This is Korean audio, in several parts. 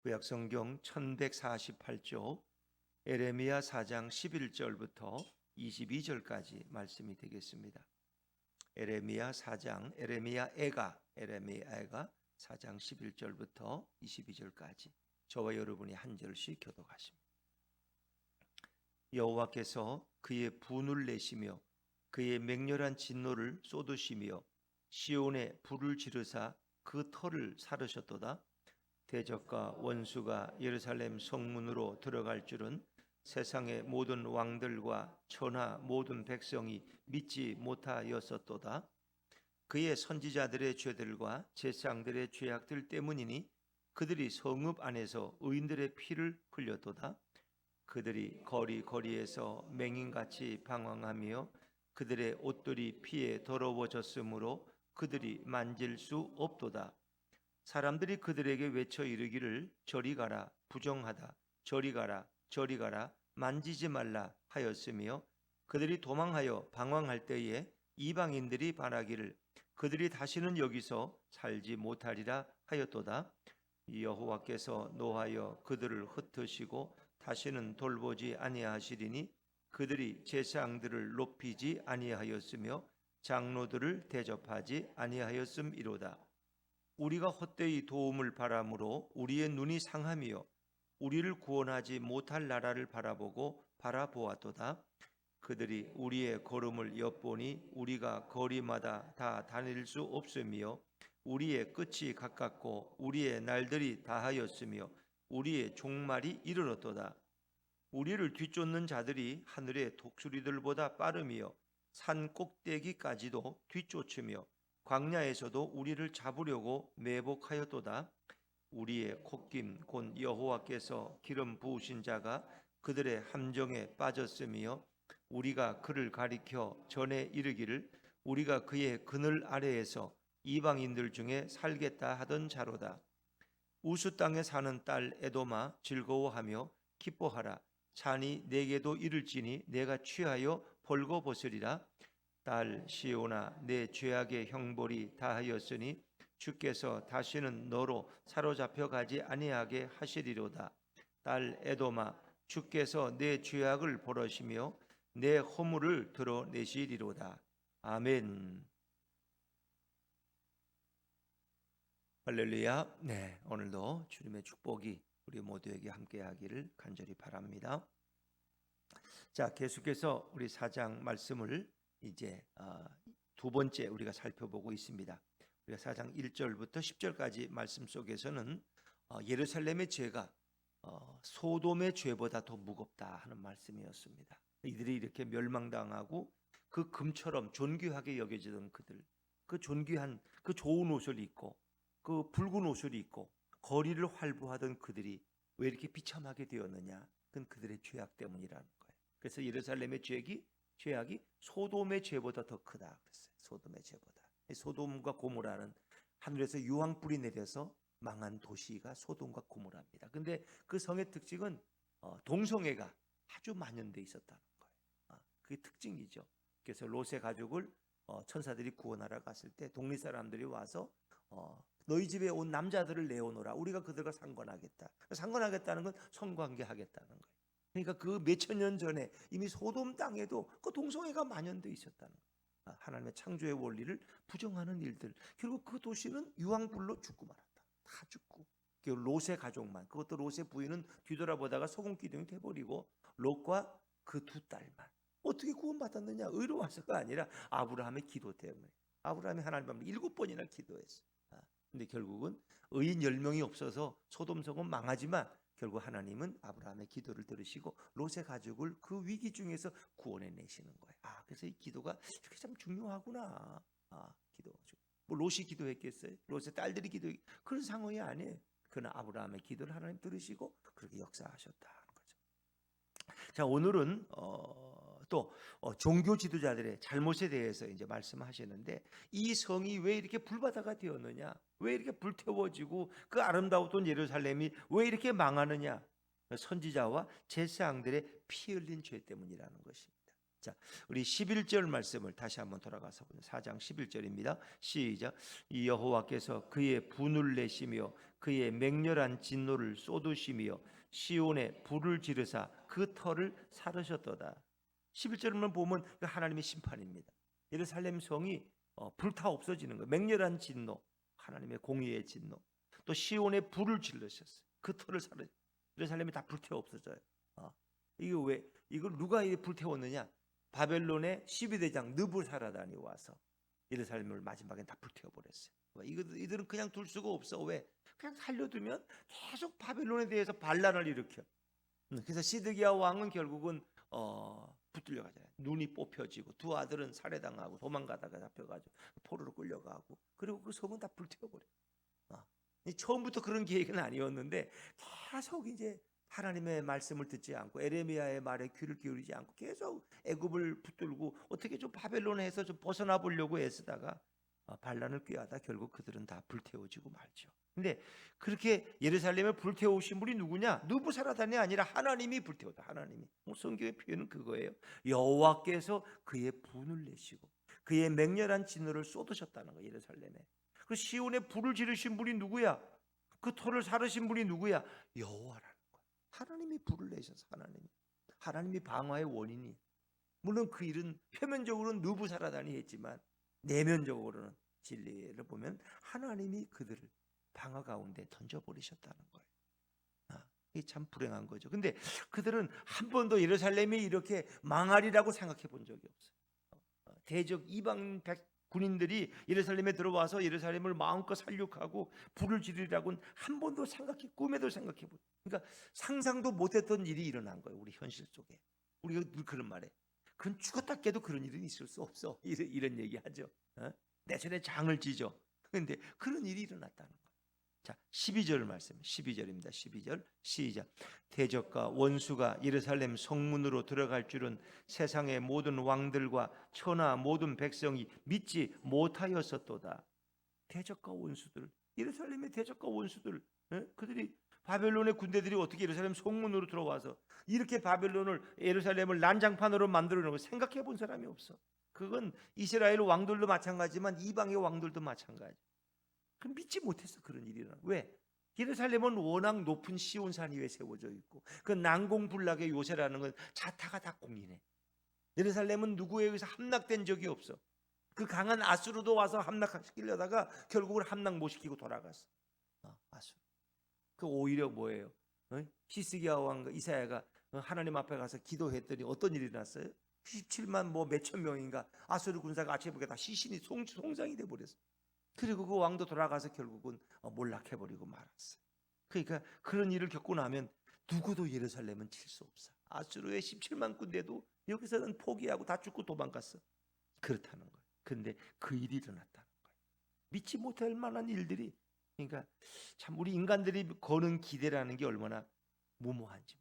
구약성경 1148쪽 에레미야 4장 11절부터 22절까지 말씀이 되겠습니다. 에레미야 4장 에레미야애가 4장 11절부터 22절까지 저와 여러분이 한 절씩 교독하십니다. 여호와께서 그의 분을 내시며 그의 맹렬한 진노를 쏟으시며 시온에 불을 지르사 그 터를 사르셨도다. 대적과 원수가 예루살렘 성문으로 들어갈 줄은 세상의 모든 왕들과 천하 모든 백성이 믿지 못하였었도다. 그의 선지자들의 죄들과 제사장들의 죄악들 때문이니 그들이 성읍 안에서 의인들의 피를 흘렸도다. 그들이 거리에서 맹인같이 방황하며 그들의 옷들이 피에 더러워졌으므로 그들이 만질 수 없도다. 사람들이 그들에게 외쳐 이르기를 저리 가라 부정하다 저리 가라 저리 가라 만지지 말라 하였으며 그들이 도망하여 방황할 때에 이방인들이 바라기를 그들이 다시는 여기서 살지 못하리라 하였도다. 여호와께서 노하여 그들을 흩으시고 다시는 돌보지 아니하시리니 그들이 제사장들을 높이지 아니하였으며 장로들을 대접하지 아니하였음이로다. 우리가 헛되이 도움을 바람으로 우리의 눈이 상하며 우리를 구원하지 못할 나라를 바라보았도다. 그들이 우리의 걸음을 엿보니 우리가 거리마다 다 다닐 수 없으며 우리의 끝이 가깝고 우리의 날들이 다하였으며 우리의 종말이 이르렀도다. 우리를 뒤쫓는 자들이 하늘의 독수리들보다 빠르며 산 꼭대기까지도 뒤쫓으며 광야에서도 우리를 잡으려고 매복하였도다. 우리의 콧김 곧 여호와께서 기름 부으신 자가 그들의 함정에 빠졌으며 우리가 그를 가리켜 전에 이르기를 우리가 그의 그늘 아래에서 이방인들 중에 살겠다 하던 자로다. 우스 땅에 사는 딸 에도마 즐거워하며 기뻐하라. 산이 내게도 이를지니 내가 취하여 벌거벗으리라. 딸 시온아 내 죄악의 형벌이 다하였으니 주께서 다시는 너로 사로잡혀 가지 아니하게 하시리로다. 딸 에도마 주께서 내 죄악을 벌하시며 내 허물을 드러내시리로다. 아멘. 할렐루야. 네, 오늘도 주님의 축복이 우리 모두에게 함께하기를 간절히 바랍니다. 자, 계속해서 우리 4장 말씀을 이제 두 번째 우리가 살펴보고 있습니다. 우리가 4장 1절부터 10절까지 말씀 속에서는 예루살렘의 죄가 소돔의 죄보다 더 무겁다 하는 말씀이었습니다. 이들이 이렇게 멸망당하고 그 금처럼 존귀하게 여겨지던 그들, 그 존귀한 그 좋은 옷을 입고 그 붉은 옷을 입고 거리를 활보하던 그들이 왜 이렇게 비참하게 되었느냐? 그건 그들의 죄악 때문이라는 거예요. 그래서 예루살렘의 죄악이 소돔의 죄보다 더 크다 그랬어요. 소돔의 죄보다. 소돔과 고모라는 하늘에서 유황불이 내려서 망한 도시가 소돔과 고모라입니다. 근데 그 성의 특징은 동성애가 아주 만연돼 있었다는 거예요. 그게 특징이죠. 그래서 롯의 가족을 천사들이 구원하러 갔을 때 동리 사람들이 와서 너희 집에 온 남자들을 내어놓으라. 우리가 그들과 상관하겠다. 상관하겠다는 건 성관계하겠다는 거예요. 그러니까 그 몇천 년 전에 이미 소돔 땅에도 그 동성애가 만연돼 있었다는 거예요. 하나님의 창조의 원리를 부정하는 일들. 결국 그 도시는 유황불로 죽고 말았다. 다 죽고. 롯의 가족만, 그것도 롯의 부인은 뒤돌아보다가 소금 기둥이 돼버리고 롯과 그 두 딸만. 어떻게 구원받았느냐? 의로워서가 아니라 아브라함의 기도 때문에. 아브라함이 하나님 앞에 7번이나 기도했어. 근데 결국은 의인 10명이 없어서 소돔성은 망하지만 결국 하나님은 아브라함의 기도를 들으시고 롯의 가족을 그 위기 중에서 구원해 내시는 거예요. 그래서 이 기도가 이렇게 참 중요하구나. 기도. 뭐 롯이 기도했겠어요? 롯의 딸들이 그런 상황이 아니에요. 그러나 아브라함의 기도를 하나님 들으시고 그렇게 역사하셨다는 거죠. 자, 오늘은 또 종교 지도자들의 잘못에 대해서 이제 말씀하시는데 이 성이 왜 이렇게 불바다가 되었느냐? 왜 이렇게 불태워지고 그 아름다웠던 예루살렘이 왜 이렇게 망하느냐? 선지자와 제사장들의 피 흘린 죄 때문이라는 것입니다. 자, 우리 11절 말씀을 다시 한번 돌아가서 보죠. 4장 11절입니다. 시작. 이 여호와께서 그의 분을 내시며 그의 맹렬한 진노를 쏟으시며 시온에 불을 지르사 그 터를 사르셨도다. 11절만 보면 하나님의 심판입니다. 예루살렘 성이 불타 없어지는 거예요. 맹렬한 진노, 하나님의 공의의 진노. 또 시온에 불을 질르셨어요. 그 터를 사르. 예루살렘이 다 불태워 없어져요. 이거 왜? 이걸 누가 불태웠느냐? 바벨론의 12대장 느부사라단이 와서 예루살렘을 마지막엔 다 불태워 버렸어요. 이들은 그냥 둘 수가 없어. 왜? 그냥 살려두면 계속 바벨론에 대해서 반란을 일으켜. 그래서 시드기야 왕은 결국은 붙들려 가잖아요. 눈이 뽑혀지고 두 아들은 살해당하고 도망가다가 잡혀가지고 포로로 끌려가고, 그리고 그 성은 다 불태워버려. 처음부터 그런 계획은 아니었는데 계속 이제 하나님의 말씀을 듣지 않고 에레미야의 말에 귀를 기울이지 않고 계속 애굽을 붙들고 어떻게 좀 바벨론에서 좀 벗어나 보려고 애쓰다가 반란을 꾀하다 결국 그들은 다 불태워지고 말죠. 근데 그렇게 예루살렘을 불태우신 분이 누구냐? 느부사라단이 아니라 하나님이 불태웠다. 하나님이. 성경의 표현은 그거예요. 여호와께서 그의 분을 내시고 그의 맹렬한 진노를 쏟으셨다는 거예요. 예루살렘에. 그 시온에 불을 지르신 분이 누구야? 그 터를 사르신 분이 누구야? 여호와라는 거예요. 하나님이 불을 내셔서 하나님이 방화의 원인이. 물론 그 일은 표면적으로는 느부사라단이 했지만 내면적으로는 진리를 보면 하나님이 그들을 방화 가운데 던져버리셨다는 거예요. 이게 참 불행한 거죠. 근데 그들은 한 번도 예루살렘이 이렇게 망하리라고 생각해 본 적이 없어요. 대적 이방 군인들이 예루살렘에 들어와서 예루살렘을 마음껏 살육하고 불을 지르라고는 한 번도 꿈에도 생각해 본. 그러니까 상상도 못했던 일이 일어난 거예요. 우리 현실 속에. 우리가 늘 그런 말에. 그건 죽었다 깨도 그런 일은 있을 수 없어. 이런 얘기 하죠. 내 전에 장을 지죠. 그런데 그런 일이 일어났다는 거예요. 자, 12절 말씀. 12절입니다. 12절 시작. 대적과 원수가 예루살렘 성문으로 들어갈 줄은 세상의 모든 왕들과 천하 모든 백성이 믿지 못하였었도다. 대적과 원수들, 예루살렘의 대적과 원수들, 그들이 바벨론의 군대들이 어떻게 예루살렘 성문으로 들어와서 이렇게 예루살렘을 난장판으로 만들어 놓은 걸 생각해 본 사람이 없어. 그건 이스라엘 왕들도 마찬가지지만 이방의 왕들도 마찬가지. 그 믿지 못했어. 그런 일이 일어나. 왜? 예루살렘은 워낙 높은 시온산 위에 세워져 있고 그 난공불락의 요새라는 건 자타가 다 공인해. 예루살렘은 누구에 의해서 함락된 적이 없어. 그 강한 아수르도 와서 함락시키려다가 결국은 함락 못 시키고 돌아갔어. 아수르. 그 오히려 뭐예요? 히스기야 왕과 이사야가 하나님 앞에 가서 기도했더니 어떤 일이 났어요? 97만 몇천 명인가 아수르 군사가 아체복에 다 시신이 송장이 돼 버렸어. 그리고 그 왕도 돌아가서 결국은 몰락해버리고 말았어요. 그러니까 그런 일을 겪고 나면 누구도 예루살렘은 칠 수 없어. 아수르의 17만 군대도 여기서는 포기하고 다 죽고 도망갔어. 그렇다는 거예요. 그런데 그 일이 일어났다는 거예요. 믿지 못할 만한 일들이. 그러니까 참 우리 인간들이 거는 기대라는 게 얼마나 무모한지.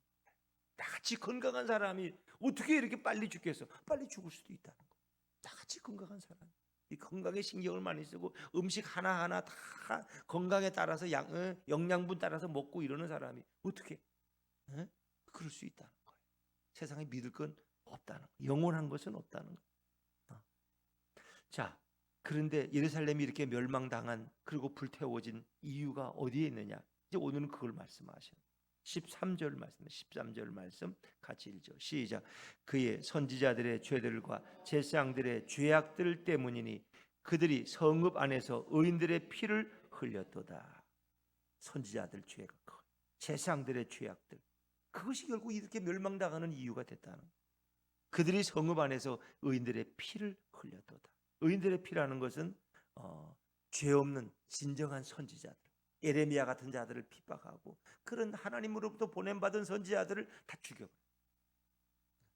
나같이 건강한 사람이 어떻게 이렇게 빨리 죽겠어? 빨리 죽을 수도 있다는 거예요. 나같이 건강한 사람. 이 건강에 신경을 많이 쓰고 음식 하나하나 다 건강에 따라서 영양분 따라서 먹고 이러는 사람이 어떻게 그럴 수 있다는 거예요. 세상에 믿을 건 없다는 거예요. 영원한 것은 없다는 거예요. 자, 그런데 예루살렘이 이렇게 멸망당한 그리고 불태워진 이유가 어디에 있느냐? 이제 오늘은 그걸 말씀하셔요. 13절 말씀, 13절 말씀 같이 읽죠. 시작. 그의 선지자들의 죄들과 제사장들의 죄악들 때문이니 그들이 성읍 안에서 의인들의 피를 흘렸도다. 선지자들 죄가 커. 제사장들의 죄악들. 그것이 결국 이렇게 멸망당하는 이유가 됐다는 거예요. 그들이 성읍 안에서 의인들의 피를 흘렸도다. 의인들의 피라는 것은 죄 없는 진정한 선지자들, 예레미야 같은 자들을 핍박하고 그런 하나님으로부터 보냄받은 선지자들을 다 죽여버려.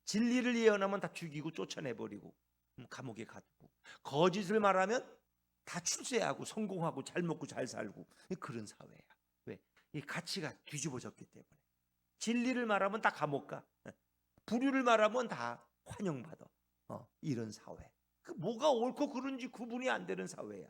진리를 예언하면 다 죽이고 쫓아내버리고 감옥에 가두고, 거짓을 말하면 다 출세하고 성공하고 잘 먹고 잘 살고 그런 사회야. 왜? 이 가치가 뒤집어졌기 때문에. 진리를 말하면 다 감옥 가, 불의를 말하면 다 환영받아. 이런 사회. 그 뭐가 옳고 그른지 구분이 안 되는 사회야.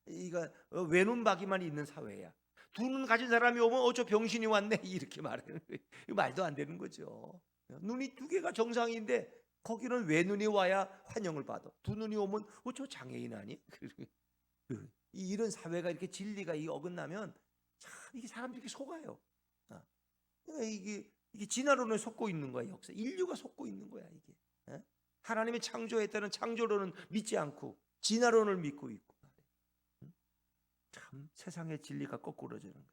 이거 외눈박이만 있는 사회야. 두 눈 가진 사람이 오면 저 병신이 왔네 이렇게 말하는 거예요. 말도 안 되는 거죠. 눈이 두 개가 정상인데 거기는 외눈이 와야 환영을 받아. 두 눈이 오면 저 장애인 아니? 이런 사회가 이렇게 진리가 어긋나면 참 이게 사람들이 속아요. 그러니까 이게 진화론에 속고 있는 거야. 역사 인류가 속고 있는 거야 이게. 하나님이 창조했다는 창조론은 믿지 않고 진화론을 믿고 있고. 참 세상의 진리가 거꾸로지는 거예요.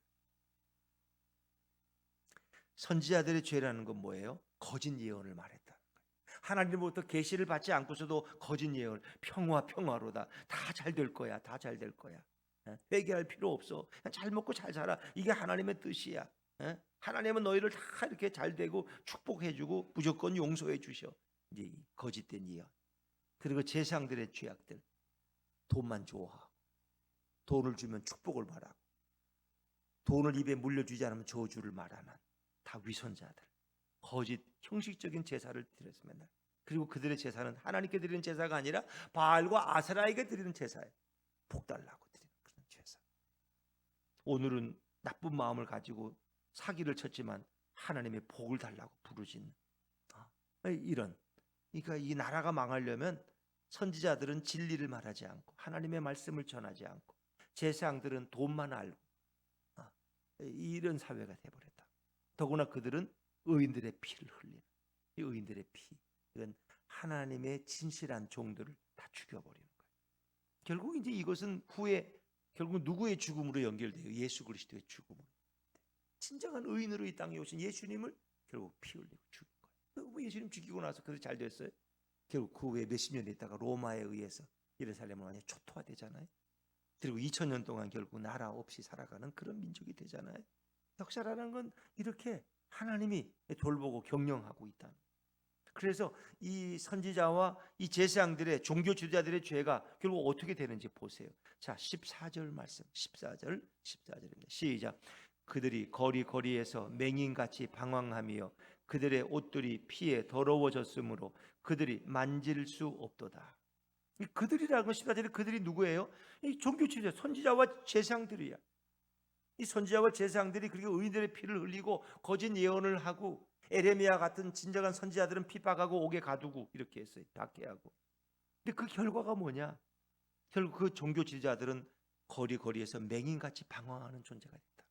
선지자들의 죄라는 건 뭐예요? 거짓 예언을 말했다는 거예요. 하나님으로부터 계시를 받지 않고서도 거짓 예언, 평화로다. 다 잘 될 거야. 다 잘 될 거야. 회개할 필요 없어. 그냥 잘 먹고 잘 살아. 이게 하나님의 뜻이야. 하나님은 너희를 다 이렇게 잘 되고 축복해주고 무조건 용서해 주셔. 이제 거짓된 예언. 그리고 제사장들의 죄악들, 돈만 좋아하고 돈을 주면 축복을 말하고 돈을 입에 물려주지 않으면 저주를 말하는 다 위선자들, 거짓 형식적인 제사를 드렸어 맨날. 그리고 그들의 제사는 하나님께 드리는 제사가 아니라 바알과 아세라에게 드리는 제사예요. 복 달라고 드리는 그런 제사. 오늘은 나쁜 마음을 가지고 사기를 쳤지만 하나님의 복을 달라고 부르짖는 이런. 그러니까 이 나라가 망하려면 선지자들은 진리를 말하지 않고 하나님의 말씀을 전하지 않고 제사장들은 돈만 알고 이런 사회가 돼버렸다. 더구나 그들은 의인들의 피를 흘리는 이 의인들의 피, 이건 하나님의 진실한 종들을 다 죽여버리는 거예요. 결국 이제 이것은 후에 결국 누구의 죽음으로 연결돼요? 예수 그리스도의 죽음으로. 진정한 의인으로 이 땅에 오신 예수님을 결국 피 흘리고 죽인 거예요. 예수님 죽이고 나서 그들이 잘 됐어요? 결국 그 후에 몇십 년 있다가 로마에 의해서 예루살렘은 완전히 초토화되잖아요. 그리고 2000년 동안 결국 나라 없이 살아가는 그런 민족이 되잖아요. 역사라는 건 이렇게 하나님이 돌보고 경영하고 있다. 그래서 이 선지자와 이 제사장들의 종교 지도자들의 죄가 결국 어떻게 되는지 보세요. 자, 14절 말씀. 14절입니다. 시작. 그들이 거리에서 맹인같이 방황하며 그들의 옷들이 피에 더러워졌으므로 그들이 만질 수 없도다. 이 그들이라는 건 14절에 그들이 누구예요? 이 종교 지도자 선지자와 제사장들이야. 이 선지자와 제사장들이 그리고 의인들의 피를 흘리고 거짓 예언을 하고 에레미야 같은 진정한 선지자들은 핍박하고 옥에 가두고 이렇게 했어요. 닫게 하고. 근데 그 결과가 뭐냐? 결국 그 종교 지도자들은 거리에서 맹인같이 방황하는 존재가 됐다.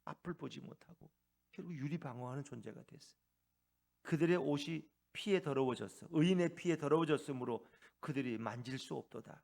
앞을 보지 못하고 결국 유리방황하는 존재가 됐어요. 그들의 옷이 피에 더러워졌어. 의인의 피에 더러워졌으므로 그들이 만질 수 없도다.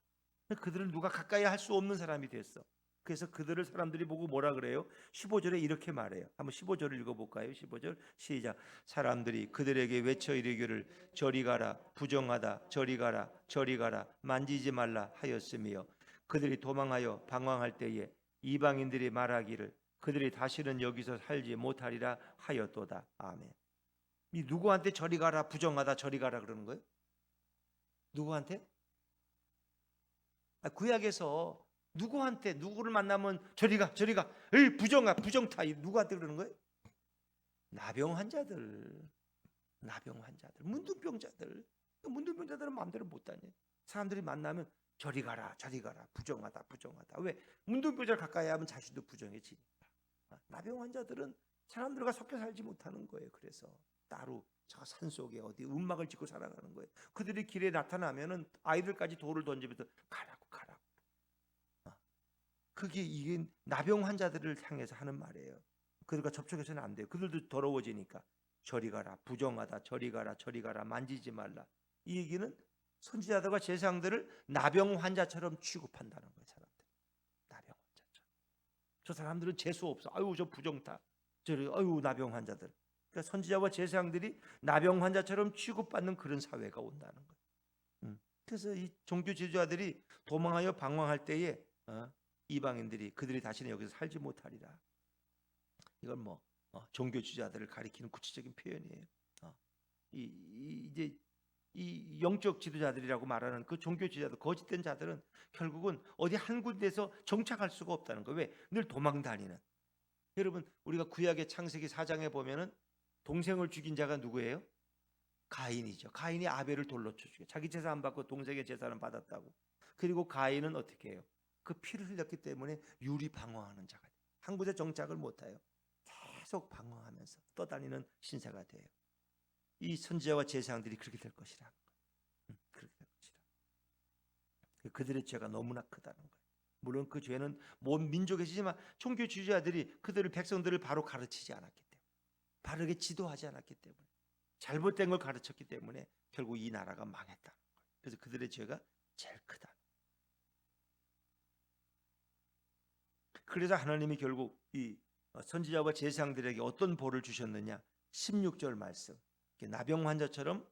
그들은 누가 가까이 할 수 없는 사람이 됐어. 그래서 그들을 사람들이 보고 뭐라 그래요? 15절에 이렇게 말해요. 한번 15절을 읽어볼까요? 15절 시작. 사람들이 그들에게 외쳐 이르기를 저리 가라 부정하다 저리 가라 저리 가라 만지지 말라 하였으며 그들이 도망하여 방황할 때에 이방인들이 말하기를 그들이 다시는 여기서 살지 못하리라 하였도다. 아멘. 이 누구한테 저리 가라 부정하다 저리 가라 그러는 거예요? 누구한테? 구약에서 누구한테 누구를 만나면 저리 가 에이 부정아 부정타 누구한테 그러는 거예요? 나병 환자들 문둥병자들은 마음대로 못 다녀. 사람들이 만나면 저리 가라 부정하다 왜? 문둥병자를 가까이 하면 자신도 부정해지니까. 나병 환자들은 사람들과 섞여 살지 못하는 거예요. 그래서 따로 저 산속에 어디 움막을 짓고 살아가는 거예요. 그들이 길에 나타나면은 아이들까지 돌을 던지면서 가라고. 이게 나병 환자들을 향해서 하는 말이에요. 그들과 접촉해서는 안 돼요. 그들도 더러워지니까 저리 가라 부정하다 저리 가라 만지지 말라. 이 얘기는 선지자들과 제사장들을 나병 환자처럼 취급한다는 거예요. 사람들 나병 환자처럼. 저 사람들은 재수 없어. 아유 저 부정타 아유 나병 환자들. 그러니까 선지자와 제사장들이 나병 환자처럼 취급받는 그런 사회가 온다는 거예요. 그래서 이 종교 지도자들이 도망하여 방황할 때에 이방인들이 그들이 다시는 여기서 살지 못하리라. 이건 종교 지도자들을 가리키는 구체적인 표현이에요. 이제 이 영적 지도자들이라고 말하는 그 종교 지도자들, 거짓된 자들은 결국은 어디 한 군데서 정착할 수가 없다는 거예요. 왜? 늘 도망 다니는. 여러분 우리가 구약의 창세기 4장에 보면은 동생을 죽인 자가 누구예요? 가인이죠. 가인이 아벨을 돌로 쳐 죽여. 자기 제사 안 받고 동생의 제사는 받았다고. 그리고 가인은 어떻게 해요? 그 피를 흘렸기 때문에 유리 방황하는 자가 돼요. 한 곳에 정착을 못해요. 계속 방황하면서 떠다니는 신세가 돼요. 이 선지자와 제사장들이 그렇게 될 것이라. 그렇게 될 것이라. 그들의 죄가 너무나 크다는 거예요. 물론 그 죄는 모든 민족에 지지만 종교 지도자들이 그들을 백성들을 바로 가르치지 않았기 때문에, 바르게 지도하지 않았기 때문에, 잘못된 걸 가르쳤기 때문에 결국 이 나라가 망했다. 그래서 그들의 죄가 제일 크다. 그래서 하나님이 결국 이 선지자와 제사장들에게 어떤 벌을 주셨느냐? 16절 말씀. 나병 환자처럼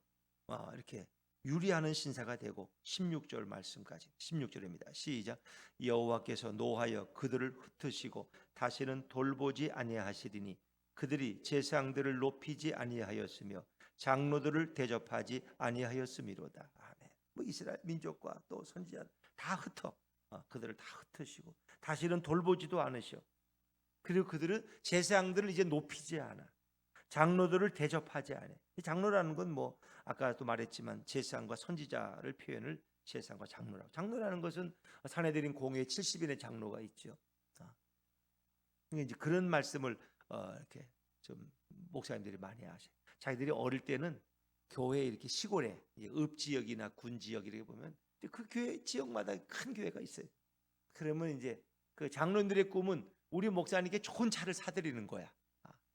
이렇게 유리하는 신사가 되고 16절 말씀까지 16절입니다. 시작. 여호와께서 노하여 그들을 흩으시고 다시는 돌보지 아니하시리니 그들이 제사장들을 높이지 아니하였으며 장로들을 대접하지 아니하였음이로다. 아멘. 뭐 이스라엘 민족과 또 선지자 다 흩어 그들을 다 흩으시고 다시는 돌보지도 않으셔. 그리고 그들은 제사장들을 이제 높이지 않아. 장로들을 대접하지 않아. 장로라는 건 뭐 아까 또 말했지만 제사장과 선지자를 표현을 제사장과 장로라고. 장로라는 것은 산헤드린 공회에 70인의 장로가 있죠. 그러니까 이제 그런 말씀을 이렇게 좀 목사님들이 많이 하셔요. 자기들이 어릴 때는 교회 이렇게 시골에 읍 지역이나 군 지역 이렇게 보면 그 교회 지역마다 큰 교회가 있어요. 그러면 이제 그 장로들의 꿈은 우리 목사님께 좋은 차를 사드리는 거야.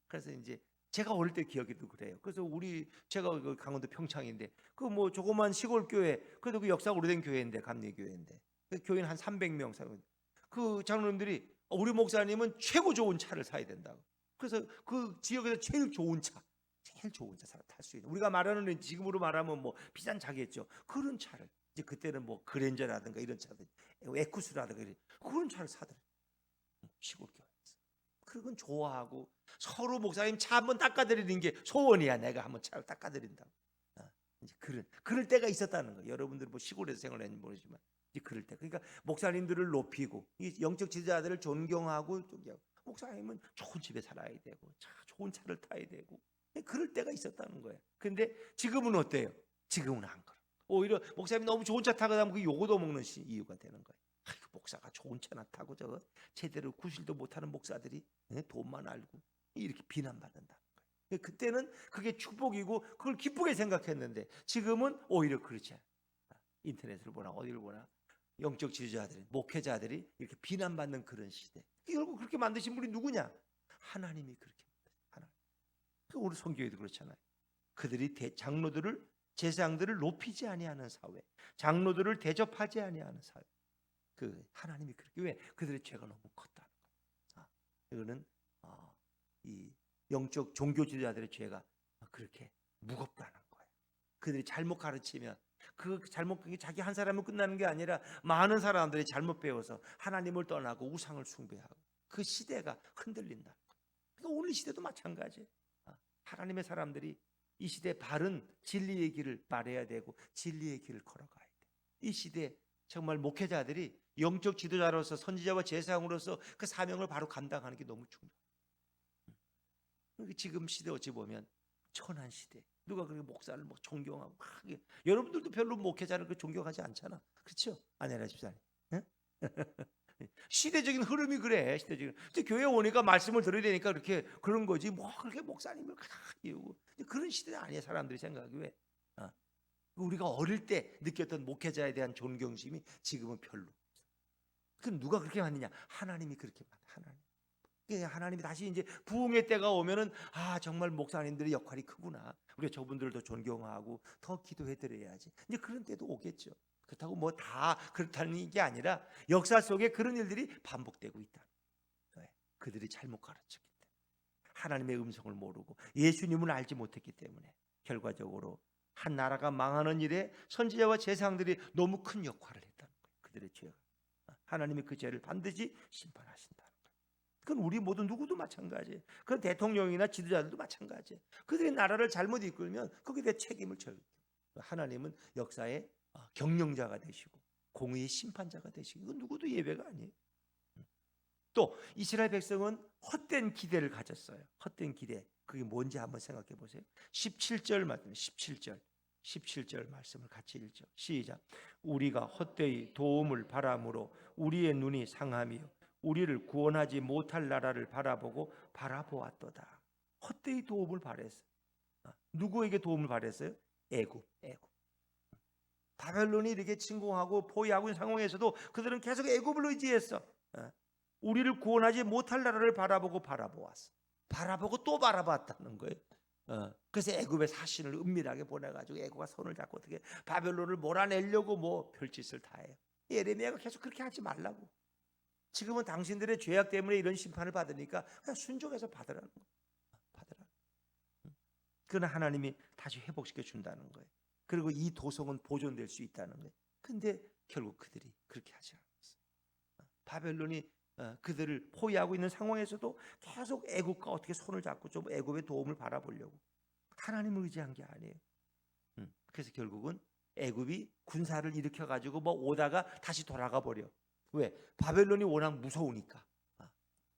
그래서 이제 제가 어릴 때 기억에도 그래요. 그래서 제가 그 강원도 평창인데 그 뭐 조그만 시골 교회, 그래도 그 역사가 오래된 교회인데 감리교회인데 그 교인 한 300명 사는 그 장로님들이 우리 목사님은 최고 좋은 차를 사야 된다고. 그래서 그 지역에서 제일 좋은 차 탈 수 있는, 우리가 말하는 지금으로 말하면 뭐 비싼 차겠죠. 그런 차를 이제 그때는 뭐 그랜저라든가 이런 차들, 에쿠스라든가 그런 차를 사더래. 시골 교회에서. 그건 좋아하고 서로 목사님 차 한번 닦아드리는 게 소원이야. 내가 한번 차를 닦아드린다고. 이제 그럴 때가 있었다는 거예요. 여러분들 뭐 시골에서 생활했는지 모르지만 이제 그럴 때. 그러니까 목사님들을 높이고 이 영적 지도자들을 존경하고 목사님은 좋은 집에 살아야 되고 좋은 차를 타야 되고 그럴 때가 있었다는 거예요. 근데 지금은 어때요? 지금은 안 그래. 오히려 목사님이 너무 좋은 차 타고 다니면 그 요거도 먹는 이유가 되는 거예요. 아이고, 목사가 좋은 차나 타고 저거 제대로 구실도 못하는 목사들이 돈만 알고 이렇게 비난받는다는 거예요. 그때는 그게 축복이고 그걸 기쁘게 생각했는데 지금은 오히려 그렇지 않아요. 인터넷을 보나 어디를 보나 영적 지도자들이, 목회자들이 이렇게 비난받는 그런 시대. 결국 그렇게 만드신 분이 누구냐? 하나님이 그렇게 만드신 하나님. 우리 성경에도 그렇잖아요. 그들이 장로들을, 제사장들을 높이지 아니하는 사회, 장로들을 대접하지 아니하는 사회. 그 하나님이 그렇게, 왜? 그들의 죄가 너무 컸다는 거예요. 이거는 이 영적 종교 지도자들의 죄가 그렇게 무겁다는 거예요. 그들이 잘못 가르치면 그 잘못, 자기 한 사람은 끝나는 게 아니라 많은 사람들이 잘못 배워서 하나님을 떠나고 우상을 숭배하고 그 시대가 흔들린다. 그러니까 오늘 시대도 마찬가지예요. 하나님의 사람들이 이 시대 바른 진리의 길을 말해야 되고 진리의 길을 걸어가야 돼. 이 시대 정말 목회자들이 영적 지도자로서 선지자와 제사장으로서 그 사명을 바로 감당하는 게 너무 중요해요. 지금 시대 어찌 보면 천한 시대. 누가 그렇게 목사를 뭐 존경하고 여러분들도 별로 목회자를 그 존경하지 않잖아. 그렇죠? 아니라 집사님. 응? 시대적인 흐름이 그래. 시대적인. 교회 오니까 말씀을 들으려니까 그렇게 그런 거지. 뭐 그렇게 목사님을 이우고 그런 시대는 아니야. 사람들이 생각이 왜? 우리가 어릴 때 느꼈던 목회자에 대한 존경심이 지금은 별로. 그럼 누가 그렇게 만드냐? 하나님이 그렇게 만드. 하나님이 다시 이제 부흥의 때가 오면은 정말 목사님들의 역할이 크구나. 우리가 저분들도 존경하고 더 기도해 드려야지. 이제 그런 때도 오겠죠. 그렇다고 뭐 다 그렇다는 게 아니라 역사 속에 그런 일들이 반복되고 있다. 왜? 그들이 잘못 가르쳤기 때문에, 하나님의 음성을 모르고 예수님을 알지 못했기 때문에 결과적으로 한 나라가 망하는 일에 선지자와 제사장들이 너무 큰 역할을 했다는 거예요. 그들의 죄가. 하나님이 그 죄를 반드시 심판하신다. 그건 우리 모두 누구도 마찬가지예요. 그건 대통령이나 지도자들도 마찬가지예요. 그들이 나라를 잘못 이끌면 거기에 대해 책임을 져요. 하나님은 역사의 경영자가 되시고 공의의 심판자가 되시고 이건 누구도 예외가 아니에요. 또 이스라엘 백성은 헛된 기대를 가졌어요. 헛된 기대. 그게 뭔지 한번 생각해 보세요. 17절 말씀, 17절 말씀을 같이 읽죠. 시작. 우리가 헛되이 도움을 바람으로 우리의 눈이 상하며 우리를 구원하지 못할 나라를 바라보고 바라보았도다. 헛되이 도움을 바랬어요. 누구에게 도움을 바랬어요? 애굽. 바벨론이 이렇게 침공하고 포위하고 있는 상황에서도 그들은 계속 애굽을 의지했어. 우리를 구원하지 못할 나라를 바라보고 바라보았어. 바라보고 또 바라봤다는 거예요. 그래서 애굽의 사신을 은밀하게 보내가지고 애굽가 손을 잡고 어떻게 바벨론을 몰아내려고 뭐 별짓을 다 해요. 예레미야가 계속 그렇게 하지 말라고. 지금은 당신들의 죄악 때문에 이런 심판을 받으니까 그냥 순종해서 받으라는 거예요. 받으라. 그러나 하나님이 다시 회복시켜 준다는 거예요. 그리고 이 도성은 보존될 수 있다는 거예요. 근데 결국 그들이 그렇게 하지 않았어요. 바벨론이 그들을 포위하고 있는 상황에서도 계속 애굽과 어떻게 손을 잡고 좀 애굽의 도움을 바라보려고 하나님을 의지한 게 아니에요. 그래서 결국은 애굽이 군사를 일으켜 가지고 뭐 오다가 다시 돌아가 버려. 왜? 바벨론이 워낙 무서우니까.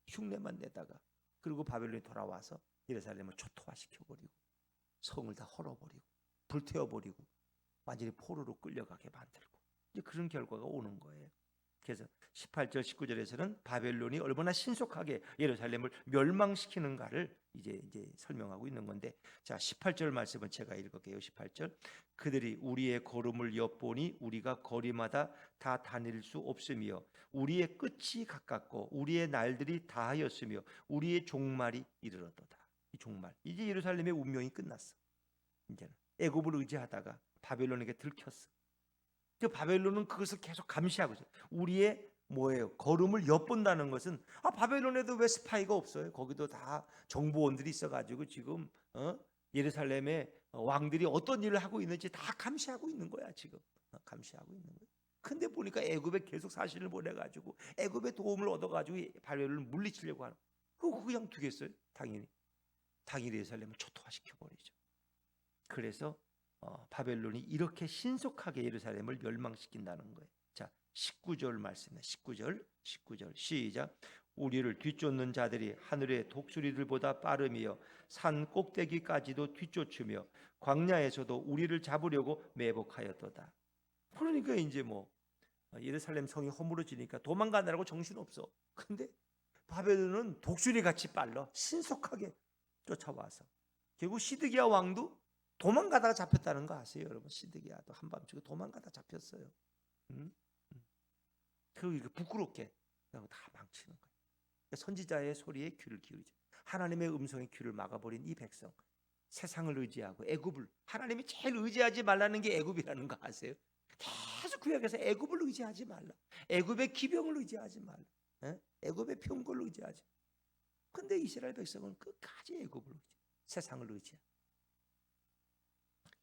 흉내만 내다가 그리고 바벨론이 돌아와서 예루살렘을 초토화시켜 버리고 성을 다 헐어버리고 불태워버리고 완전히 포로로 끌려가게 만들고 이제 그런 결과가 오는 거예요. 그래서 18절 19절에서는 바벨론이 얼마나 신속하게 예루살렘을 멸망시키는가를 이제 설명하고 있는 건데, 자 18절 말씀은 제가 읽을게요. 18절 그들이 우리의 걸음을 엿보니 우리가 거리마다 다 다닐 수 없으며 우리의 끝이 가깝고 우리의 날들이 다하였으며 우리의 종말이 이르렀도다. 이 종말, 이제 예루살렘의 운명이 끝났어. 이제는 애굽을 의지하다가 바벨론에게 들켰어. 그 바벨론은 그것을 계속 감시하고 있어요. 우리의 뭐예요? 걸음을 엿본다는 것은 바벨론에도 왜 스파이가 없어요? 거기도 다 정보원들이 있어가지고 지금 예루살렘의 왕들이 어떤 일을 하고 있는지 다 감시하고 있는 거야 지금. 감시하고 있는 거야. 근데 보니까 애굽에 계속 사신을 보내가지고 애굽의 도움을 얻어가지고 바벨론을 물리치려고 하는. 그거 그냥 두겠어요? 당연히 예루살렘을 초토화시켜 버리죠. 그래서 바벨론이 이렇게 신속하게 예루살렘을 멸망시킨다는 거예요. 자, 19절 말씀이에요. 19절 시작. 우리를 뒤쫓는 자들이 하늘의 독수리들보다 빠르며 산 꼭대기까지도 뒤쫓으며 광야에서도 우리를 잡으려고 매복하였도다. 그러니까 이제 뭐 예루살렘 성이 허물어지니까 도망가느라고 정신없어. 근데 바벨론은 독수리같이 빨라. 신속하게 쫓아와서 결국 시드기야 왕도 도망가다가 잡혔다는 거 아세요, 여러분? 시드기야도 한밤중에 도망가다 잡혔어요. 그리고 부끄럽게 그냥 다 망치는 거예요. 선지자의 소리에 귀를 기울이죠. 하나님의 음성에 귀를 막아버린 이 백성, 세상을 의지하고 애굽을, 하나님이 제일 의지하지 말라는 게 애굽이라는 거 아세요? 계속 구약에서 애굽을 의지하지 말라, 애굽의 기병을 의지하지 말라, 애굽의 병거를 의지하지. 근데 이스라엘 백성은 끝까지 애굽을 의지, 세상을 의지해.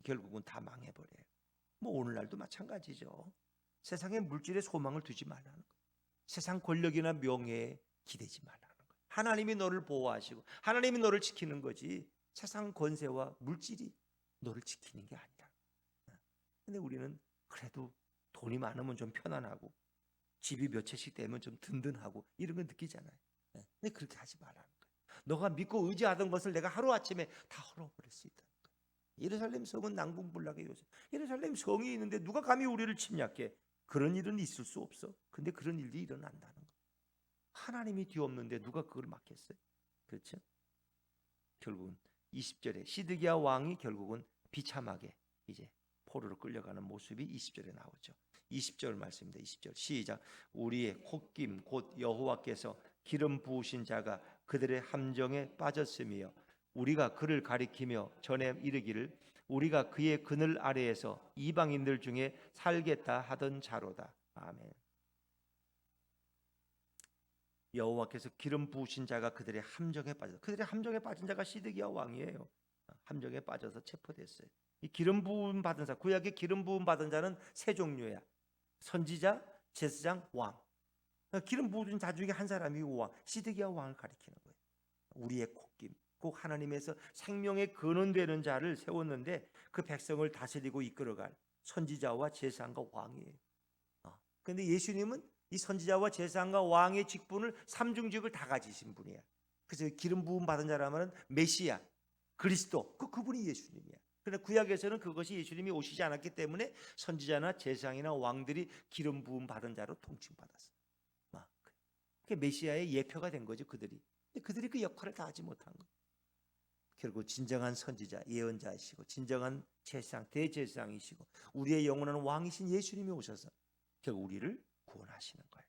결국은 다 망해버려요. 뭐 오늘날도 마찬가지죠. 세상의 물질에 소망을 두지 말라는 거예요. 세상 권력이나 명예에 기대지 말라는 거예요. 하나님이 너를 보호하시고 하나님이 너를 지키는 거지 세상 권세와 물질이 너를 지키는 게 아니라. 근데 우리는 그래도 돈이 많으면 좀 편안하고 집이 몇 채씩 되면 좀 든든하고 이런 거 느끼잖아요. 근데 그렇게 하지 말라는 거예요. 너가 믿고 의지하던 것을 내가 하루아침에 다 헐어버릴 수 있다. 예루살렘 성은 낭궁불락의 요새. 예루살렘 성이 있는데 누가 감히 우리를 침략해? 그런 일은 있을 수 없어. 근데 그런 일이 일어난다는 거. 하나님이 뒤엎는데 누가 그걸 막겠어요? 그렇죠? 결국은 20절에 시드기야 왕이 결국은 비참하게 이제 포로로 끌려가는 모습이 20절에 나오죠. 20절 말씀입니다. 20절 시작. 우리의 콧김 곧 여호와께서 기름 부으신 자가 그들의 함정에 빠졌으며 우리가 그를 가리키며 전에 이르기를 우리가 그의 그늘 아래에서 이방인들 중에 살겠다 하던 자로다. 아멘. 여호와께서 기름 부으신 자가 그들의 함정에 빠졌다. 그들의 함정에 빠진 자가 시드기야 왕이에요. 함정에 빠져서 체포됐어요. 이 기름 부음 받은 자, 구약의 기름 부음 받은 자는 세 종류야. 선지자, 제사장, 왕. 기름 부은 자 중에 한 사람이 왕, 시드기야 왕을 가리키는 거예요. 우리의 콧김, 꼭 하나님에서 생명의 근원되는 자를 세웠는데 그 백성을 다스리고 이끌어갈 선지자와 제사장과 왕이에요. 그런데 예수님은 이 선지자와 제사장과 왕의 직분을 삼중직을 다 가지신 분이야. 그래서 기름 부음 받은 자라면 메시아, 그리스도, 그분이 예수님이야. 그런데 구약에서는 그것이 예수님이 오시지 않았기 때문에 선지자나 제사장이나 왕들이 기름 부음 받은 자로 통칭받았어. 그게 메시아의 예표가 된 거죠, 그들이. 근데 그들이 그 역할을 다 하지 못한 거. 결국 진정한 선지자, 예언자이시고 진정한 제사장, 대제사장이시고 우리의 영원한 왕이신 예수님이 오셔서 결국 우리를 구원하시는 거예요.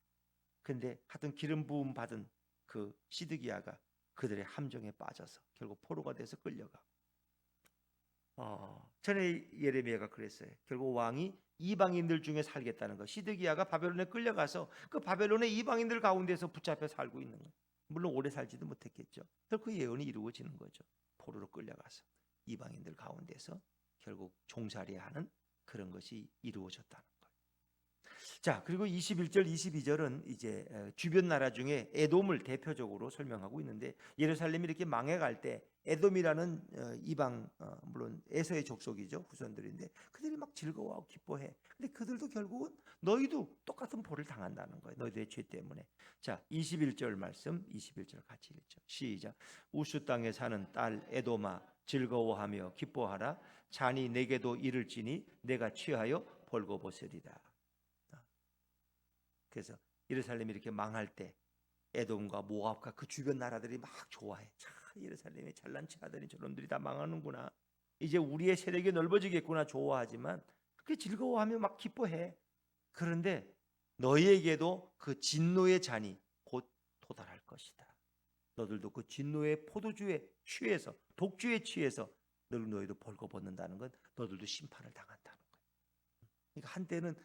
근데 하여튼 기름 부음 받은 그 시드기야가 그들의 함정에 빠져서 결국 포로가 돼서 끌려가. 전에 예레미야가 그랬어요. 결국 왕이 이방인들 중에 살겠다는 거. 시드기야가 바벨론에 끌려가서 그 바벨론의 이방인들 가운데서 붙잡혀 살고 있는 거예요. 물론 오래 살지도 못했겠죠. 그래서 그 예언이 이루어지는 거죠. 포로로 끌려가서 이방인들 가운데서 결국 종살이하는 그런 것이 이루어졌다는 거예요. 자, 그리고 21절, 22절은 이제 주변 나라 중에 에돔을 대표적으로 설명하고 있는데 예루살렘이 이렇게 망해갈 때 에돔이라는 이방 물론 에서의 족속이죠. 후손들인데 그들이 막 즐거워하고 기뻐해. 근데 그들도 결국은 너희도 똑같은 벌을 당한다는 거예요. 너희들의 죄 때문에. 자, 21절 말씀 21절 같이 읽죠. 시작. 우스 땅에 사는 딸 에돔아 즐거워하며 기뻐하라. 잔이 내게도 이를지니 내가 취하여 벌거벗으리라. 그래서 예루살렘이 이렇게 망할 때 에돔과 모압과 그 주변 나라들이 막 좋아해. 자, 예루살렘에 잘난 체 하더니 저놈들이 다 망하는구나. 이제 우리의 세력이 넓어지겠구나 좋아하지만 그게 즐거워하며 막 기뻐해. 그런데 너희에게도 그 진노의 잔이 곧 도달할 것이다. 너들도 그 진노의 포도주에 취해서 독주에 취해서 너희도 벌거벗는다는 건 너들도 심판을 당한다는 거예요. 그러니까 한때는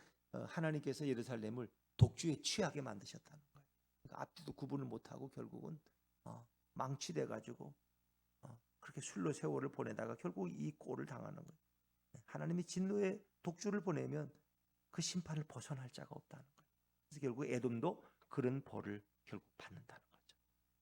하나님께서 예루살렘을 독주에 취하게 만드셨다는 거예요. 그러니까 앞뒤도 구분을 못하고 결국은 망치돼 가지고 그렇게 술로 세월을 보내다가 결국 이 꼴을 당하는 거예요. 하나님이 진노의 독주를 보내면 그 심판을 벗어날 자가 없다는 거예요. 그래서 결국 에돔도 그런 벌을 결국 받는다는 거죠.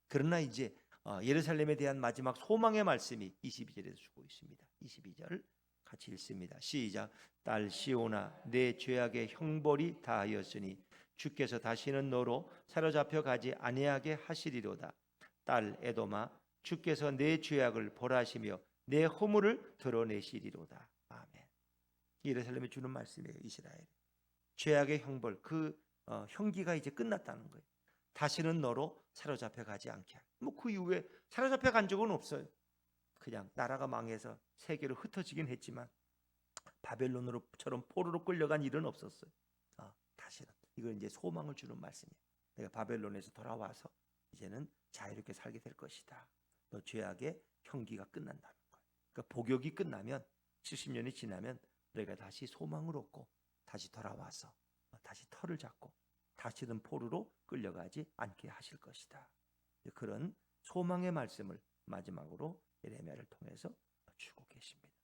그러나 이제 예루살렘에 대한 마지막 소망의 말씀이 22절에서 주고 있습니다. 22절 같이 읽습니다. 시작. 딸 시온아 내 죄악의 형벌이 다하였으니 주께서 다시는 너로 사로잡혀 가지 아니하게 하시리로다. 딸 에돔아 주께서 내 죄악을 벌하시며 내 허물을 드러내시리로다. 아멘. 예루살렘에 주는 말씀이에요. 이스라엘 죄악의 형벌 그 형기가 이제 끝났다는 거예요. 다시는 너로 사로잡혀 가지 않게 하라. 그 이후에 사로잡혀 간 적은 없어요. 그냥 나라가 망해서 세계로 흩어지긴 했지만 바벨론으로처럼 포로로 끌려간 일은 없었어요. 다시는 이건 이제 소망을 주는 말씀이에요. 내가 바벨론에서 돌아와서 이제는 자유롭게 살게 될 것이다. 너 죄악의 형기가 끝난다는 거예요. 그러니까 복역이 끝나면 70년이 지나면 너희가 다시 소망을 얻고 다시 돌아와서 다시 터를 잡고 다시는 포로로 끌려가지 않게 하실 것이다. 그런 소망의 말씀을 마지막으로 예레미야를 통해서 주고 계십니다.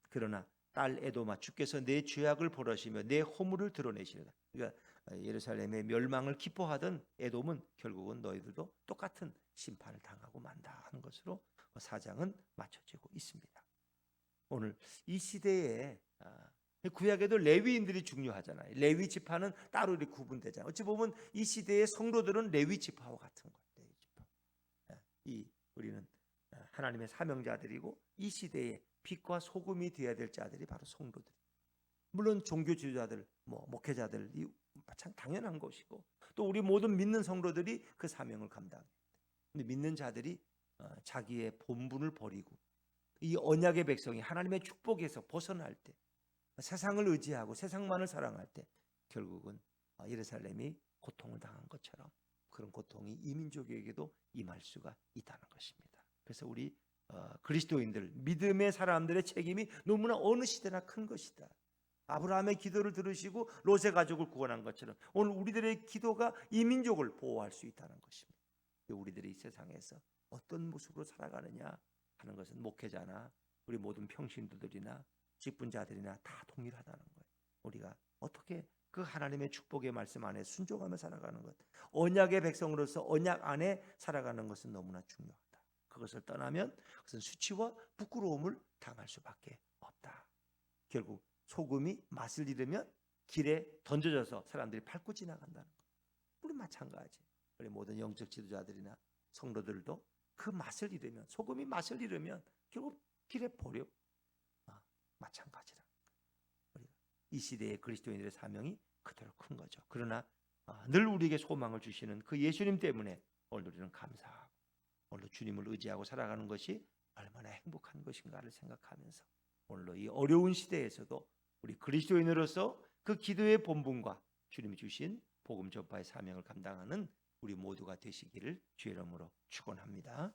그러나 딸 에돔아 주께서 내 죄악을 벌하시며 내 허물을 드러내시리라. 그러니까 예루살렘의 멸망을 기뻐하던 에돔은 결국은 너희들도 똑같은 심판을 당하고 만다 하는 것으로 사장은 맞춰지고 있습니다. 오늘 이 시대에 구약에도 레위인들이 중요하잖아요. 레위 지파는 따로 이렇게 구분되잖아요. 어찌 보면 이 시대의 성도들은 레위 지파와 같은 거예요. 레위 지파. 우리는 하나님의 사명자들이고 이 시대에 빛과 소금이 되어야 될 자들이 바로 성도들. 물론 종교 지도자들, 목회자들이 참 당연한 것이고 또 우리 모든 믿는 성도들이 그 사명을 감당합니다. 근데 믿는 자들이 자기의 본분을 버리고 이 언약의 백성이 하나님의 축복에서 벗어날 때 세상을 의지하고 세상만을 사랑할 때 결국은 예루살렘이 고통을 당한 것처럼 그런 고통이 이민족에게도 임할 수가 있다는 것입니다. 그래서 우리 그리스도인들 믿음의 사람들의 책임이 너무나 어느 시대나 큰 것이다. 아브라함의 기도를 들으시고 롯의 가족을 구원한 것처럼 오늘 우리들의 기도가 이민족을 보호할 수 있다는 것입니다. 우리들이 이 세상에서 어떤 모습으로 살아가느냐 하는 것은 목회자나 우리 모든 평신도들이나 직분자들이나 다 동일하다는 거예요. 우리가 어떻게 그 하나님의 축복의 말씀 안에 순종하며 살아가는 것, 언약의 백성으로서 언약 안에 살아가는 것은 너무나 중요하다. 그것을 떠나면 그것은 수치와 부끄러움을 당할 수밖에 없다. 결국 소금이 맛을 잃으면 길에 던져져서 사람들이 밟고 지나간다는 것. 우리 마찬가지. 우리 모든 영적 지도자들이나 성도들도 그 맛을 잃으면 소금이 맛을 잃으면 결국 길에 버려. 마찬가지라. 이 시대의 그리스도인들의 사명이 그대로 큰 거죠. 그러나 늘 우리에게 소망을 주시는 그 예수님 때문에 오늘 우리는 감사하고 오늘 주님을 의지하고 살아가는 것이 얼마나 행복한 것인가를 생각하면서 오늘로 이 어려운 시대에서도 우리 그리스도인으로서 그 기도의 본분과 주님이 주신 복음 전파의 사명을 감당하는 우리 모두가 되시기를 주의 이름으로 축원합니다.